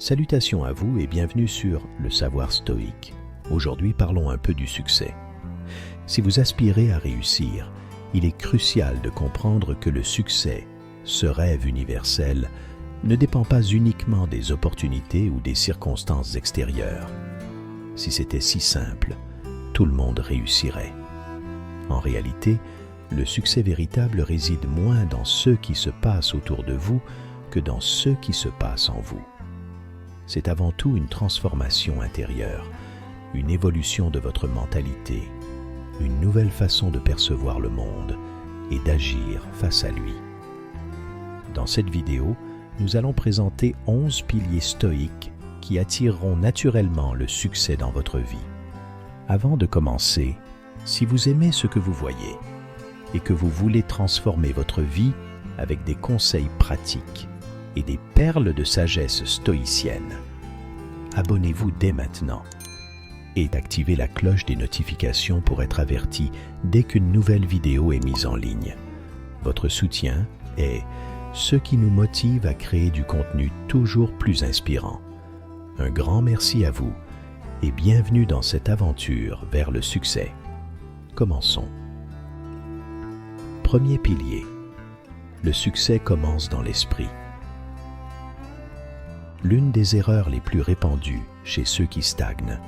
Salutations à vous et bienvenue sur Le Savoir Stoïque. Aujourd'hui, parlons un peu du succès. Si vous aspirez à réussir, il est crucial de comprendre que le succès, ce rêve universel, ne dépend pas uniquement des opportunités ou des circonstances extérieures. Si c'était si simple, tout le monde réussirait. En réalité, le succès véritable réside moins dans ce qui se passe autour de vous que dans ce qui se passe en vous. C'est avant tout une transformation intérieure, une évolution de votre mentalité, une nouvelle façon de percevoir le monde et d'agir face à lui. Dans cette vidéo, nous allons présenter 11 piliers stoïques qui attireront naturellement le succès dans votre vie. Avant de commencer, si vous aimez ce que vous voyez et que vous voulez transformer votre vie avec des conseils pratiques et des perles de sagesse stoïcienne, abonnez-vous dès maintenant et activez la cloche des notifications pour être averti dès qu'une nouvelle vidéo est mise en ligne. Votre soutien est ce qui nous motive à créer du contenu toujours plus inspirant. Un grand merci à vous et bienvenue dans cette aventure vers le succès. Commençons. Premier pilier. Le succès commence dans l'esprit. L'une des erreurs les plus répandues chez ceux qui stagnent,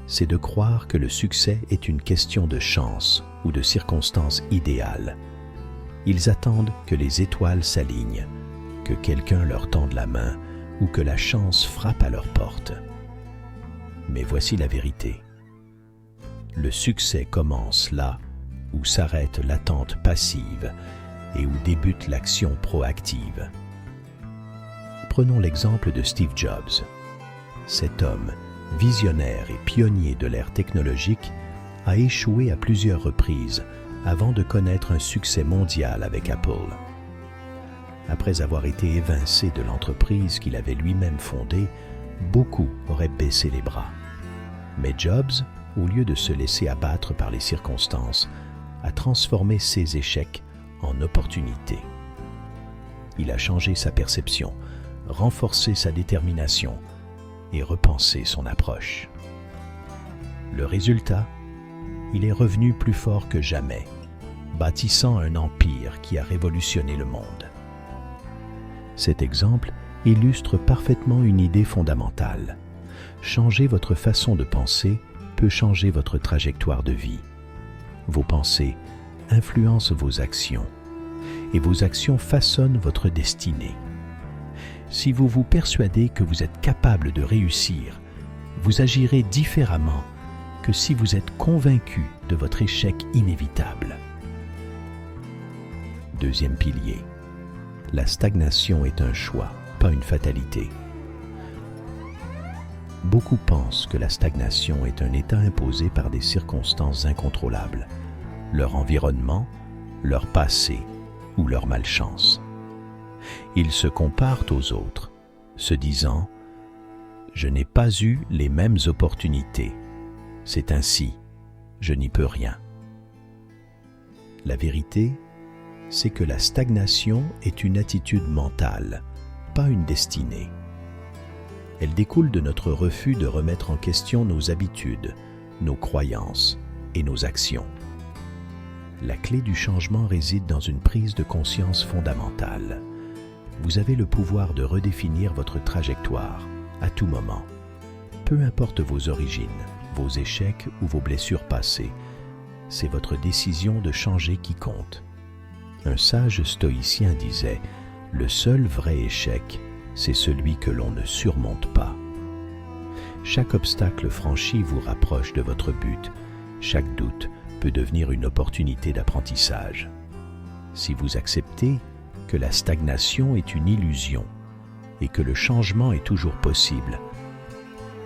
c'est de croire que le succès est une question de chance ou de circonstances idéales. Ils attendent que les étoiles s'alignent, que quelqu'un leur tende la main ou que la chance frappe à leur porte. Mais voici la vérité. Le succès commence là où s'arrête l'attente passive et où débute l'action proactive. Prenons l'exemple de Steve Jobs. Cet homme, visionnaire et pionnier de l'ère technologique, a échoué à plusieurs reprises avant de connaître un succès mondial avec Apple. Après avoir été évincé de l'entreprise qu'il avait lui-même fondée, beaucoup auraient baissé les bras. Mais Jobs, au lieu de se laisser abattre par les circonstances, a transformé ses échecs en opportunités. Il a changé sa perception, renforcé sa détermination et repensé son approche. Le résultat, il est revenu plus fort que jamais, bâtissant un empire qui a révolutionné le monde. Cet exemple illustre parfaitement une idée fondamentale. Changer votre façon de penser peut changer votre trajectoire de vie. Vos pensées influencent vos actions et vos actions façonnent votre destinée. Si vous vous persuadez que vous êtes capable de réussir, vous agirez différemment que si vous êtes convaincu de votre échec inévitable. Deuxième pilier. La stagnation est un choix, pas une fatalité. Beaucoup pensent que la stagnation est un état imposé par des circonstances incontrôlables, leur environnement, leur passé ou leur malchance. Ils se comparent aux autres, se disant « Je n'ai pas eu les mêmes opportunités. C'est ainsi, je n'y peux rien. » La vérité, c'est que la stagnation est une attitude mentale, pas une destinée. Elle découle de notre refus de remettre en question nos habitudes, nos croyances et nos actions. La clé du changement réside dans une prise de conscience fondamentale. Vous avez le pouvoir de redéfinir votre trajectoire à tout moment. Peu importe vos origines, vos échecs ou vos blessures passées, c'est votre décision de changer qui compte. Un sage stoïcien disait « Le seul vrai échec, c'est celui que l'on ne surmonte pas. » Chaque obstacle franchi vous rapproche de votre but. Chaque doute peut devenir une opportunité d'apprentissage. Si vous acceptez que la stagnation est une illusion et que le changement est toujours possible,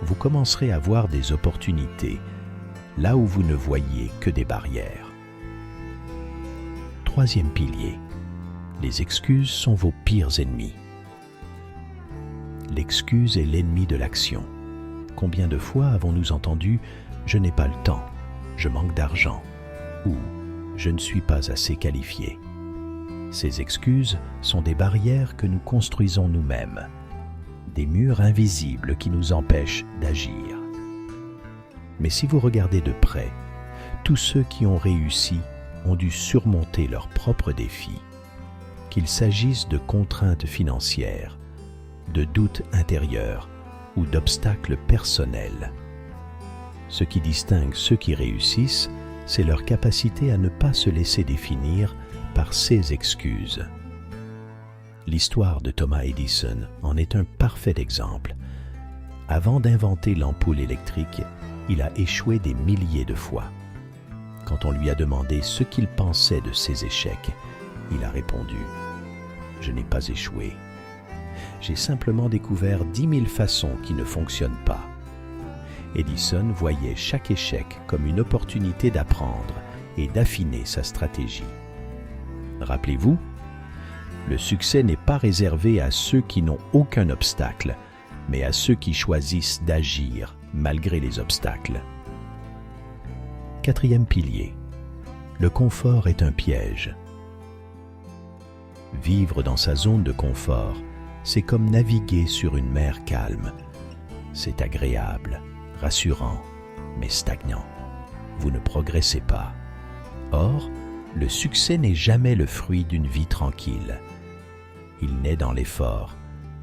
vous commencerez à voir des opportunités là où vous ne voyez que des barrières. Troisième pilier. Les excuses sont vos pires ennemis. L'excuse est l'ennemi de l'action. Combien de fois avons-nous entendu « Je n'ai pas le temps, je manque d'argent » ou « Je ne suis pas assez qualifié ». Ces excuses sont des barrières que nous construisons nous-mêmes. des murs invisibles qui nous empêchent d'agir. Mais si vous regardez de près, tous ceux qui ont réussi ont dû surmonter leurs propres défis, qu'il s'agisse de contraintes financières, de doutes intérieurs ou d'obstacles personnels. Ce qui distingue ceux qui réussissent, c'est leur capacité à ne pas se laisser définir par ces excuses. L'histoire de Thomas Edison en est un parfait exemple. Avant d'inventer l'ampoule électrique, il a échoué des milliers de fois. Quand on lui a demandé ce qu'il pensait de ses échecs, il a répondu « Je n'ai pas échoué. J'ai simplement découvert 10 000 façons qui ne fonctionnent pas. » Edison voyait chaque échec comme une opportunité d'apprendre et d'affiner sa stratégie. Rappelez-vous, le succès n'est pas réservé à ceux qui n'ont aucun obstacle, mais à ceux qui choisissent d'agir malgré les obstacles. Quatrième pilier, le confort est un piège. Vivre dans sa zone de confort, c'est comme naviguer sur une mer calme. C'est agréable, rassurant, mais stagnant. Vous ne progressez pas. Or, le succès n'est jamais le fruit d'une vie tranquille. Il naît dans l'effort,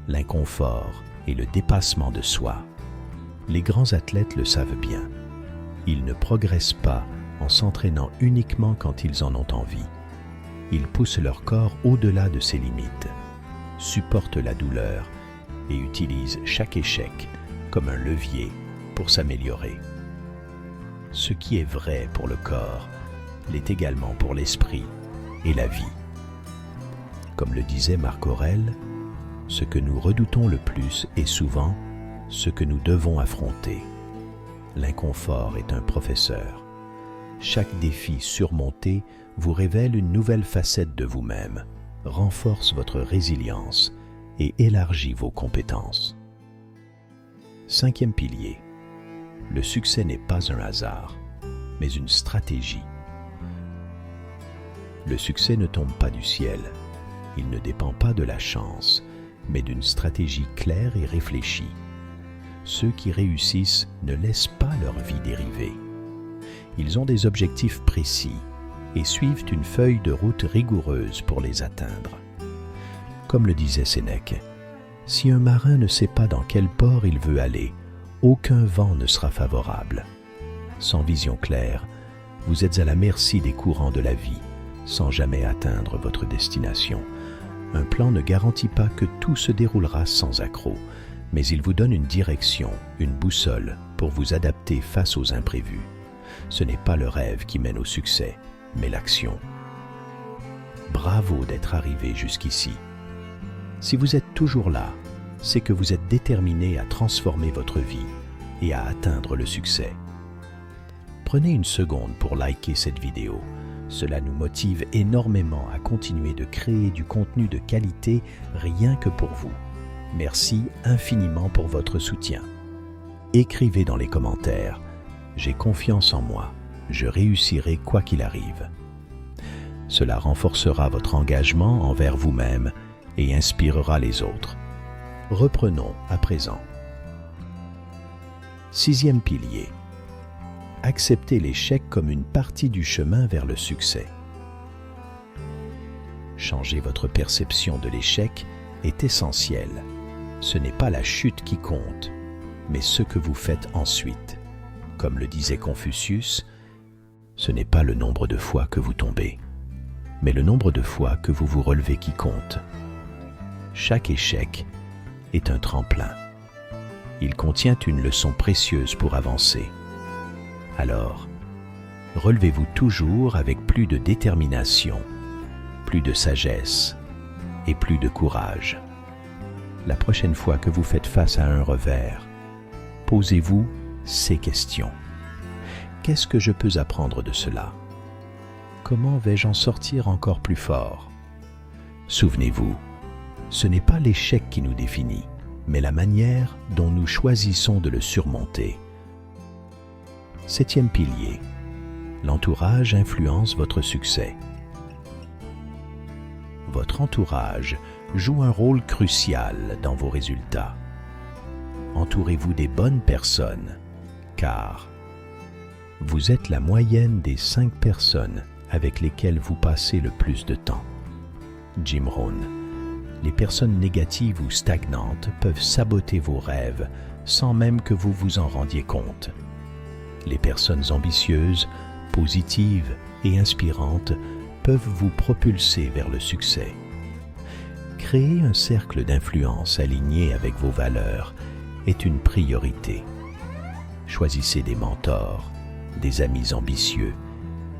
l'inconfort et le dépassement de soi. Les grands athlètes le savent bien. Ils ne progressent pas en s'entraînant uniquement quand ils en ont envie. Ils poussent leur corps au-delà de ses limites, supportent la douleur et utilisent chaque échec comme un levier pour s'améliorer. Ce qui est vrai pour le corps l'est également pour l'esprit et la vie. Comme le disait Marc Aurèle, ce que nous redoutons le plus est souvent ce que nous devons affronter. L'inconfort est un professeur. Chaque défi surmonté vous révèle une nouvelle facette de vous-même, renforce votre résilience et élargit vos compétences. Cinquième pilier, le succès n'est pas un hasard, mais une stratégie. Le succès ne tombe pas du ciel, il ne dépend pas de la chance, mais d'une stratégie claire et réfléchie. Ceux qui réussissent ne laissent pas leur vie dériver. Ils ont des objectifs précis et suivent une feuille de route rigoureuse pour les atteindre. Comme le disait Sénèque, si un marin ne sait pas dans quel port il veut aller, aucun vent ne sera favorable. Sans vision claire, vous êtes à la merci des courants de la vie, sans jamais atteindre votre destination. Un plan ne garantit pas que tout se déroulera sans accroc, mais il vous donne une direction, une boussole pour vous adapter face aux imprévus. Ce n'est pas le rêve qui mène au succès, mais l'action. Bravo d'être arrivé jusqu'ici. Si vous êtes toujours là, c'est que vous êtes déterminé à transformer votre vie et à atteindre le succès. Prenez une seconde pour liker cette vidéo. Cela nous motive énormément à continuer de créer du contenu de qualité rien que pour vous. Merci infiniment pour votre soutien. Écrivez dans les commentaires « J'ai confiance en moi, je réussirai quoi qu'il arrive ». Cela renforcera votre engagement envers vous-même et inspirera les autres. Reprenons à présent. Sixième pilier. Acceptez l'échec comme une partie du chemin vers le succès. Changer votre perception de l'échec est essentiel. Ce n'est pas la chute qui compte, mais ce que vous faites ensuite. Comme le disait Confucius, ce n'est pas le nombre de fois que vous tombez, mais le nombre de fois que vous vous relevez qui compte. Chaque échec est un tremplin. Il contient une leçon précieuse pour avancer. Alors, relevez-vous toujours avec plus de détermination, plus de sagesse et plus de courage. La prochaine fois que vous faites face à un revers, posez-vous ces questions. Qu'est-ce que je peux apprendre de cela? Comment vais-je en sortir encore plus fort? Souvenez-vous, ce n'est pas l'échec qui nous définit, mais la manière dont nous choisissons de le surmonter. Septième pilier, l'entourage influence votre succès. Votre entourage joue un rôle crucial dans vos résultats. entourez-vous des bonnes personnes, car vous êtes la moyenne des 5 personnes avec lesquelles vous passez le plus de temps. Jim Rohn. Les personnes négatives ou stagnantes peuvent saboter vos rêves sans même que vous vous en rendiez compte. Les personnes ambitieuses, positives et inspirantes peuvent vous propulser vers le succès. Créer un cercle d'influence aligné avec vos valeurs est une priorité. Choisissez des mentors, des amis ambitieux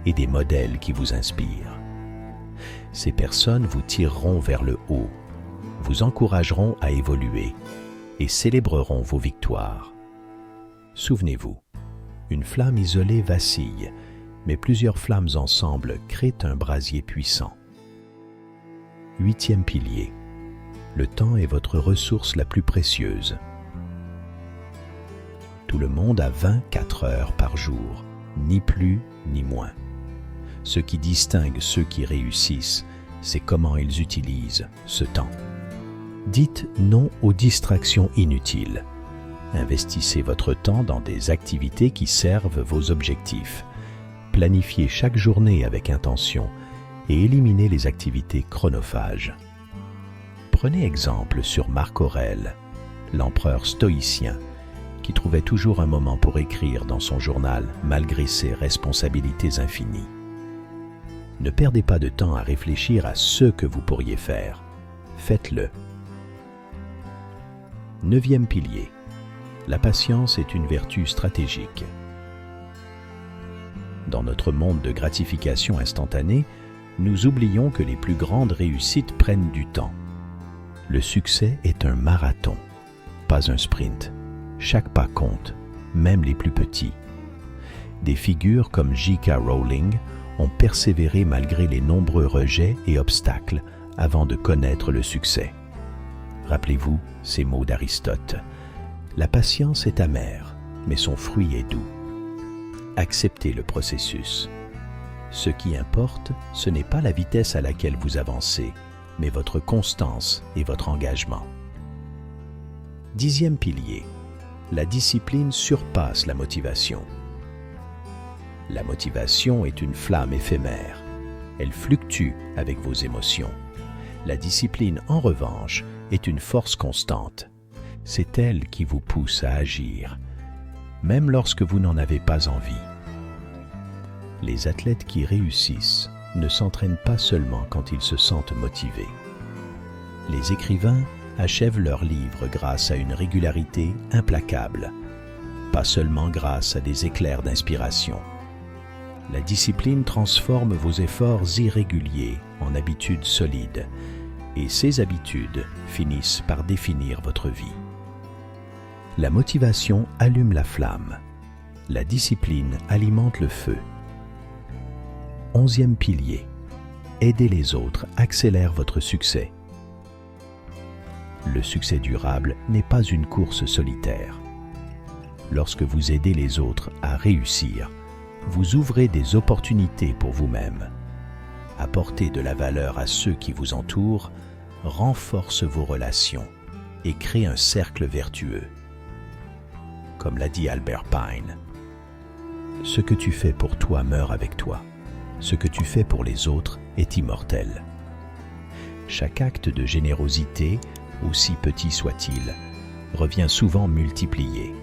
et des modèles qui vous inspirent. Ces personnes vous tireront vers le haut, vous encourageront à évoluer et célébreront vos victoires. Souvenez-vous, une flamme isolée vacille, mais plusieurs flammes ensemble créent un brasier puissant. 8e pilier. Le temps est votre ressource la plus précieuse. Tout le monde a 24 heures par jour, ni plus ni moins. Ce qui distingue ceux qui réussissent, c'est comment ils utilisent ce temps. Dites non aux distractions inutiles. Investissez votre temps dans des activités qui servent vos objectifs. Planifiez chaque journée avec intention et éliminez les activités chronophages. Prenez exemple sur Marc Aurèle, l'empereur stoïcien, qui trouvait toujours un moment pour écrire dans son journal malgré ses responsabilités infinies. Ne perdez pas de temps à réfléchir à ce que vous pourriez faire. Faites-le. 9e pilier. La patience est une vertu stratégique. Dans notre monde de gratification instantanée, nous oublions que les plus grandes réussites prennent du temps. Le succès est un marathon, pas un sprint. Chaque pas compte, même les plus petits. Des figures comme J.K. Rowling ont persévéré malgré les nombreux rejets et obstacles avant de connaître le succès. Rappelez-vous ces mots d'Aristote. La patience est amère, mais son fruit est doux. Acceptez le processus. Ce qui importe, ce n'est pas la vitesse à laquelle vous avancez, mais votre constance et votre engagement. 10e pilier. La discipline surpasse la motivation. La motivation est une flamme éphémère. Elle fluctue avec vos émotions. La discipline, en revanche, est une force constante. C'est elle qui vous pousse à agir, même lorsque vous n'en avez pas envie. Les athlètes qui réussissent ne s'entraînent pas seulement quand ils se sentent motivés. Les écrivains achèvent leurs livres grâce à une régularité implacable, pas seulement grâce à des éclairs d'inspiration. La discipline transforme vos efforts irréguliers en habitudes solides, et ces habitudes finissent par définir votre vie. La motivation allume la flamme. La discipline alimente le feu. 11e pilier. Aider les autres accélère votre succès. Le succès durable n'est pas une course solitaire. Lorsque vous aidez les autres à réussir, vous ouvrez des opportunités pour vous-même. Apporter de la valeur à ceux qui vous entourent renforce vos relations et crée un cercle vertueux. Comme l'a dit Albert Pine, « Ce que tu fais pour toi meurt avec toi. Ce que tu fais pour les autres est immortel. » Chaque acte de générosité, aussi petit soit-il, revient souvent multiplié.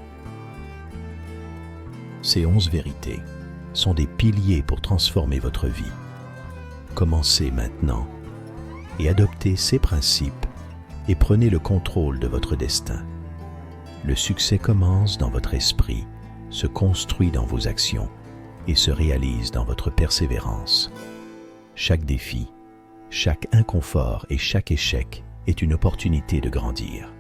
Ces 11 vérités sont des piliers pour transformer votre vie. Commencez maintenant et adoptez ces principes et prenez le contrôle de votre destin. Le succès commence dans votre esprit, se construit dans vos actions et se réalise dans votre persévérance. Chaque défi, chaque inconfort et chaque échec est une opportunité de grandir.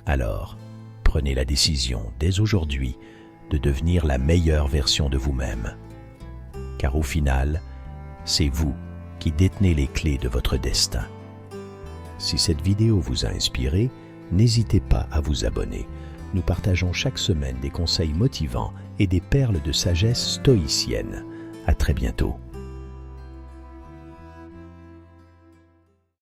Alors, prenez la décision dès aujourd'hui de devenir la meilleure version de vous-même. Car au final, c'est vous qui détenez les clés de votre destin. Si cette vidéo vous a inspiré, n'hésitez pas à vous abonner. Nous partageons chaque semaine des conseils motivants et des perles de sagesse stoïcienne. À très bientôt.